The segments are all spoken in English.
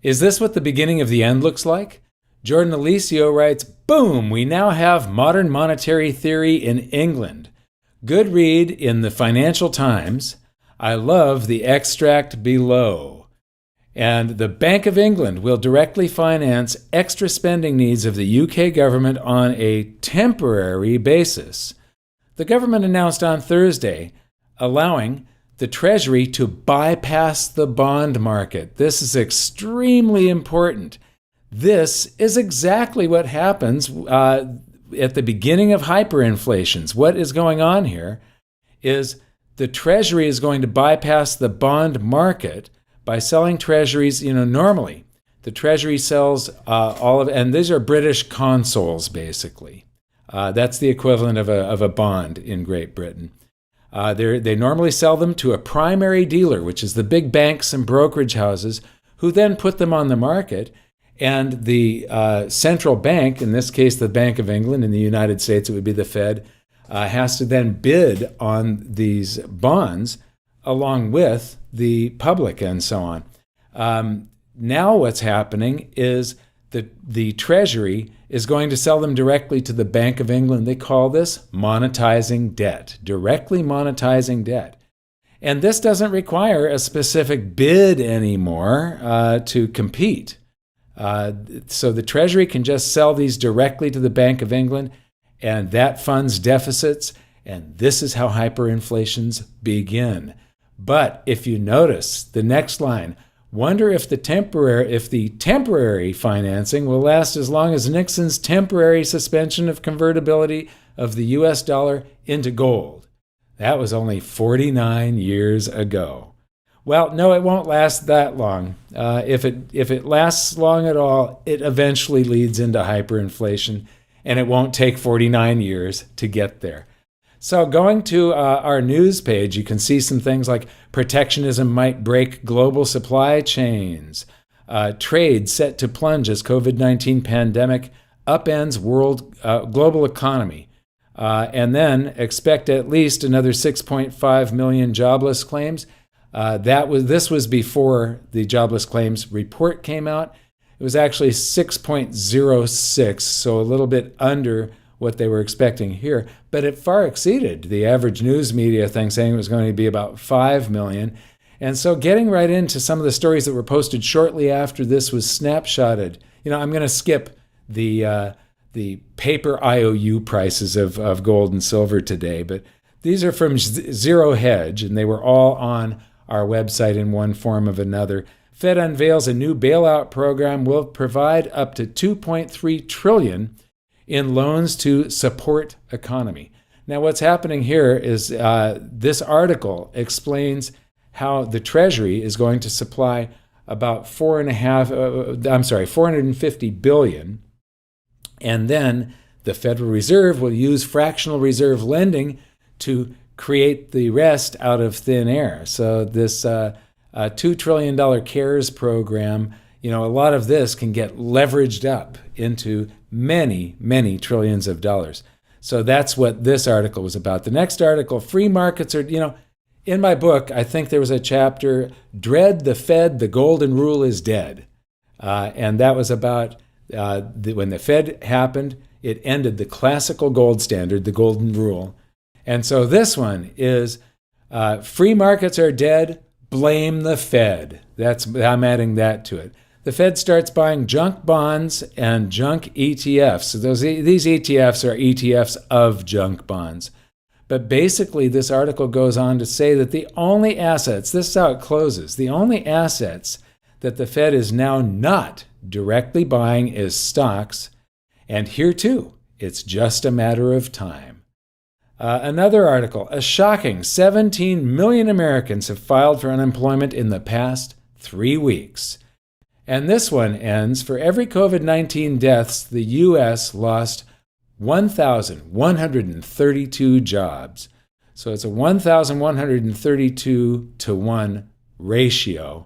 Is this what the beginning of the end looks like? Jordan Alicio writes, boom, we now have modern monetary theory in England. Good read in the Financial Times. I love the extract below. And the Bank of England will directly finance extra spending needs of the UK government on a temporary basis. The government announced on Thursday allowing the Treasury to bypass the bond market. This is extremely important. This is exactly what happens at the beginning of hyperinflations. What is going on here is the Treasury is going to bypass the bond market by selling treasuries. Normally the Treasury sells and these are British consols, basically. That's the equivalent of a bond in Great Britain. They normally sell them to a primary dealer, which is the big banks and brokerage houses, who then put them on the market. And the central bank, in this case the Bank of England, in the United States it would be the Fed, has to then bid on these bonds along with the public and so on. Now what's happening is that the Treasury is going to sell them directly to the Bank of England. They call this monetizing debt, directly monetizing debt. And this doesn't require a specific bid anymore to compete. So the Treasury can just sell these directly to the Bank of England, and that funds deficits, and this is how hyperinflations begin. But if you notice the next line, wonder if the temporary financing will last as long as Nixon's temporary suspension of convertibility of the US dollar into gold. That was only 49 years ago. Well, no, it won't last that long. If it lasts long at all, it eventually leads into hyperinflation, and it won't take 49 years to get there. So going to our news page, you can see some things like protectionism might break global supply chains, trade set to plunge as COVID-19 pandemic upends global economy, and then expect at least another 6.5 million jobless claims. This was before the jobless claims report came out. It was actually 6.06, so a little bit under what they were expecting here, but it far exceeded the average news media thing, saying it was going to be about 5 million. And so getting right into some of the stories that were posted shortly after this was snapshotted. I'm going to skip the paper IOU prices of gold and silver today, but these are from Zero Hedge, and they were all on our website in one form or another. Fed unveils a new bailout program will provide up to $2.3 trillion in loans to support economy. Now, what's happening here is this article explains how the Treasury is going to supply about $450 billion, and then the Federal Reserve will use fractional reserve lending to create the rest out of thin air. So this $2 trillion CARES program, a lot of this can get leveraged up into many, many trillions of dollars. So that's what this article was about. The next article, free markets are, in my book, I think there was a chapter, Dread the Fed, the Golden Rule is Dead. And that was about when the Fed happened, it ended the classical gold standard, the Golden Rule. And so this one is free markets are dead, blame the Fed. I'm adding that to it. The Fed starts buying junk bonds and junk ETFs. So these ETFs are ETFs of junk bonds. But basically, this article goes on to say that the only assets, this is how it closes, the only assets that the Fed is now not directly buying is stocks. And here too, it's just a matter of time. Another article, a shocking 17 million Americans have filed for unemployment in the past 3 weeks. And this one ends, for every COVID-19 deaths, the U.S. lost 1,132 jobs. So it's a 1,132 to 1 ratio.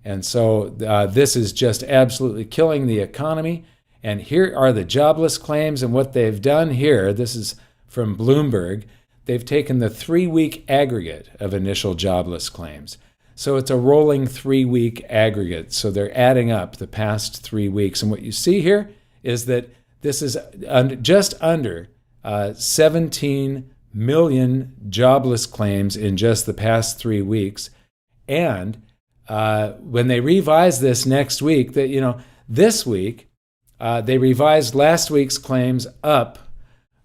And so this is just absolutely killing the economy. And here are the jobless claims, and what they've done here, this is from Bloomberg, they've taken the 3-week aggregate of initial jobless claims. So it's a rolling 3-week aggregate. So they're adding up the past 3 weeks. And what you see here is that this is just under 17 million jobless claims in just the past 3 weeks. And when they revise this next week, this week, they revised last week's claims up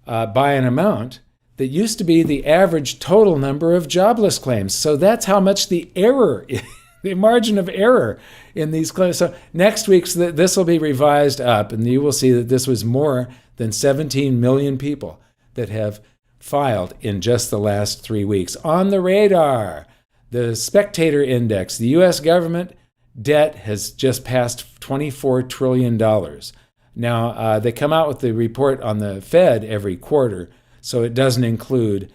by an amount that used to be the average total number of jobless claims. So that's how much the error, the margin of error in these claims. So next week's, this will be revised up, and you will see that this was more than 17 million people that have filed in just the last 3 weeks. On the radar, the Spectator Index, the U.S. government debt has just passed $24 trillion. Now, they come out with the report on the Fed every quarter, so it doesn't include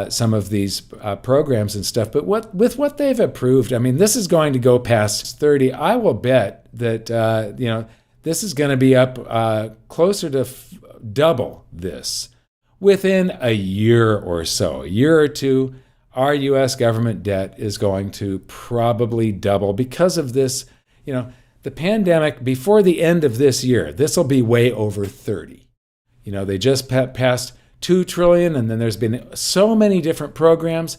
some of these programs and stuff. But with what they've approved, I mean, this is going to go past 30. I will bet that this is going to be up closer to double this within a year or so. A year or two, our U.S. government debt is going to probably double because of this. The pandemic, before the end of this year, this will be way over 30. They just passed $2 trillion, and then there's been so many different programs,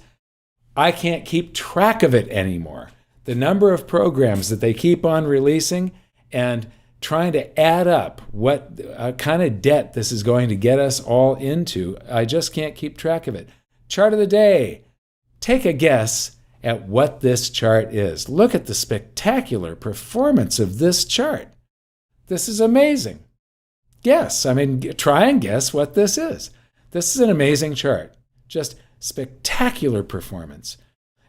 I can't keep track of it anymore. The number of programs that they keep on releasing and trying to add up what kind of debt this is going to get us all into, I just can't keep track of it. Chart of the day. Take a guess at what this chart is. Look at the spectacular performance of this chart. This is amazing. Guess. Try and guess what this is. This is an amazing chart. Just spectacular performance.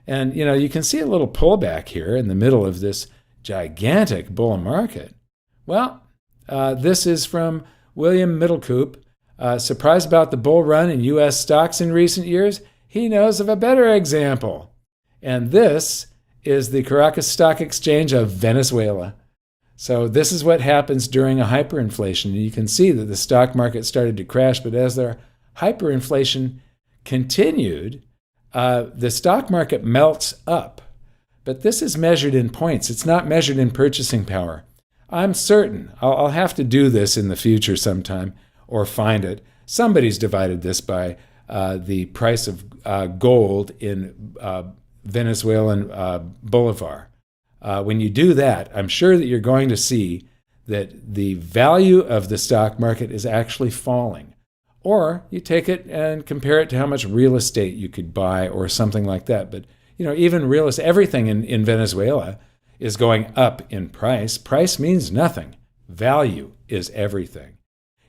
And, you can see a little pullback here in the middle of this gigantic bull market. Well, this is from William Middlecoop. Surprised about the bull run in U.S. stocks in recent years? He knows of a better example. And this is the Caracas Stock Exchange of Venezuela. So this is what happens during a hyperinflation. You can see that the stock market started to crash, but as their hyperinflation continued, the stock market melts up. But this is measured in points. It's not measured in purchasing power. I'm certain I'll have to do this in the future sometime or find it. Somebody's divided this by the price of gold in Venezuelan bolivar. When you do that, I'm sure that you're going to see that the value of the stock market is actually falling. Or you take it and compare it to how much real estate you could buy or something like that. But, even real estate, everything in Venezuela is going up in price. Price means nothing. Value is everything.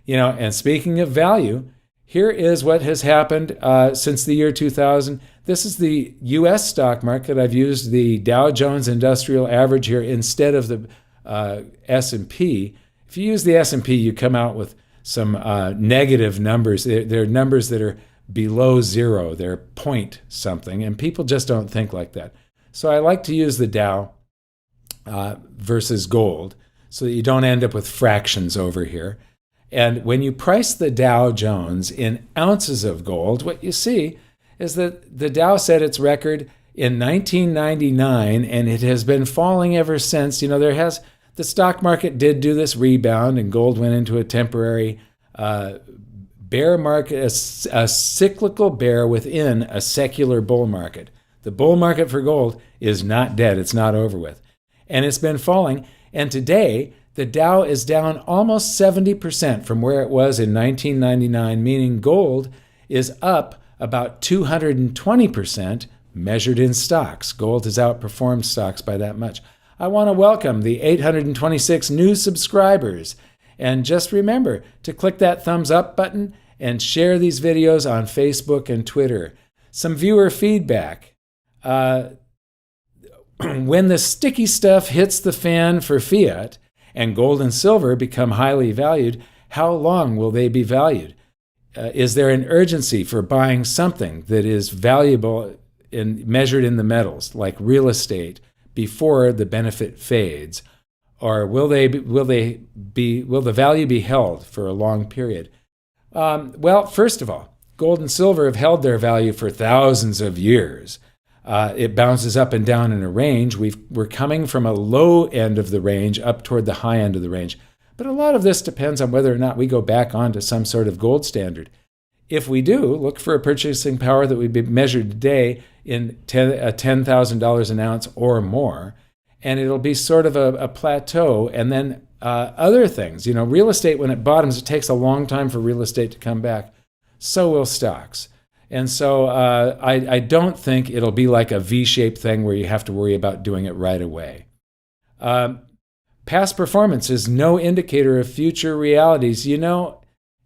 And speaking of value, here is what has happened since the year 2000. This is the U.S. stock market. I've used the Dow Jones Industrial Average here instead of the S&P. If you use the S&P, you come out with some negative numbers. They're numbers that are below zero. They're point something, and people just don't think like that. So I like to use the Dow versus gold so that you don't end up with fractions over here. And when you price the Dow Jones in ounces of gold, what you see is that the Dow set its record in 1999, and it has been falling ever since. The stock market did do this rebound, and gold went into a temporary bear market, a cyclical bear within a secular bull market. The bull market for gold is not dead. It's not over with. And it's been falling. And today, the Dow is down almost 70% from where it was in 1999, meaning gold is up about 220% measured in stocks. Gold has outperformed stocks by that much. I want to welcome the 826 new subscribers. And just remember to click that thumbs up button and share these videos on Facebook and Twitter. Some viewer feedback. When the sticky stuff hits the fan for fiat and gold and silver become highly valued, how long will they be valued? Is there an urgency for buying something that is valuable measured in the metals, like real estate, before the benefit fades? Or will the value be held for a long period? Well, first of all, gold and silver have held their value for thousands of years. It bounces up and down in a range. We're coming from a low end of the range up toward the high end of the range. But a lot of this depends on whether or not we go back onto some sort of gold standard. If we do, look for a purchasing power that would be measured today in $10,000 an ounce or more, and it'll be sort of a plateau. And then other things, real estate, when it bottoms, it takes a long time for real estate to come back. So will stocks. And so I don't think it'll be like a V-shaped thing where you have to worry about doing it right away. Past performance is no indicator of future realities.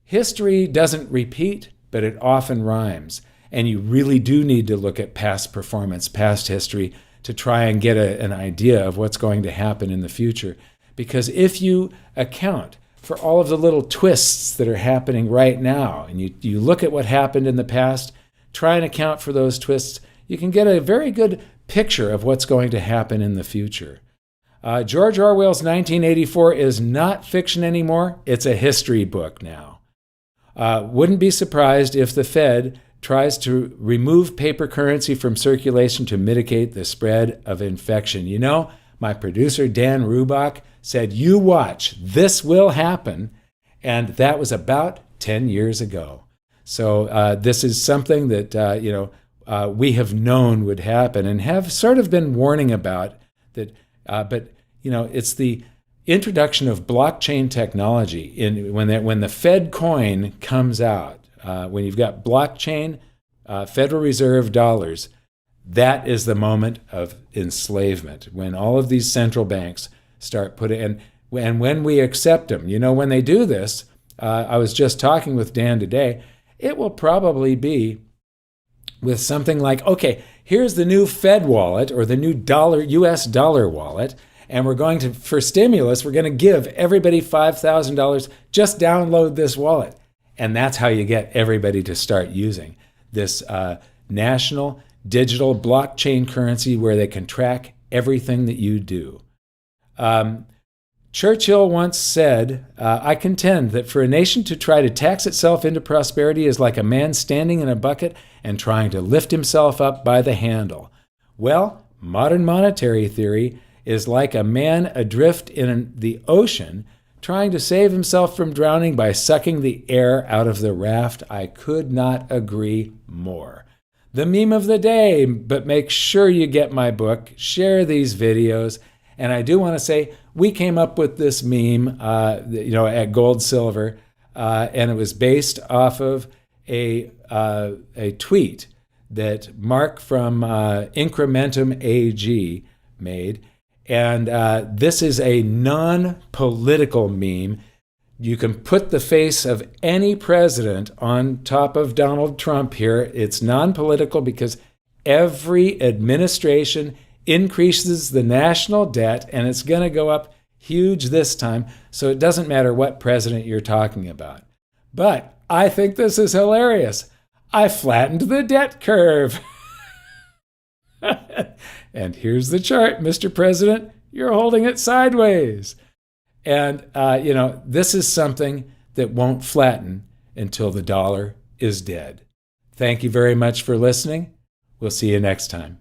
History doesn't repeat, but it often rhymes. And you really do need to look at past performance, past history, to try and get an idea of what's going to happen in the future. Because if you account for all of the little twists that are happening right now, and you look at what happened in the past, try and account for those twists, you can get a very good picture of what's going to happen in the future. George Orwell's 1984 is not fiction anymore. It's a history book now. Wouldn't be surprised if the Fed tries to remove paper currency from circulation to mitigate the spread of infection. My producer, Dan Rubach, said, "You watch, this will happen." And that was about 10 years ago. So this is something that, we have known would happen and have sort of been warning about that. But it's the introduction of blockchain technology when the Fed coin comes out, when you've got blockchain, Federal Reserve dollars, that is the moment of enslavement, when all of these central banks start putting, and when we accept them, when they do this, I was just talking with Dan today, it will probably be with something like, okay, here's the new Fed wallet or the new US dollar wallet, and we're going to, for stimulus, we're going to give everybody $5,000, just download this wallet. And that's how you get everybody to start using this national digital blockchain currency where they can track everything that you do. Churchill once said, "I contend that for a nation to try to tax itself into prosperity is like a man standing in a bucket and trying to lift himself up by the handle." Well, modern monetary theory is like a man adrift in the ocean trying to save himself from drowning by sucking the air out of the raft. I could not agree more. The meme of the day, but make sure you get my book, share these videos. And I do want to say, we came up with this meme, at Gold Silver, and it was based off of a tweet that Mark from Incrementum AG made. And this is a non-political meme. You can put the face of any president on top of Donald Trump here. It's non-political because every administration increases the national debt, and it's going to go up huge this time, so it doesn't matter what president you're talking about. But I think this is hilarious. I flattened the debt curve. And here's the chart, Mr. President. You're holding it sideways. And, this is something that won't flatten until the dollar is dead. Thank you very much for listening. We'll see you next time.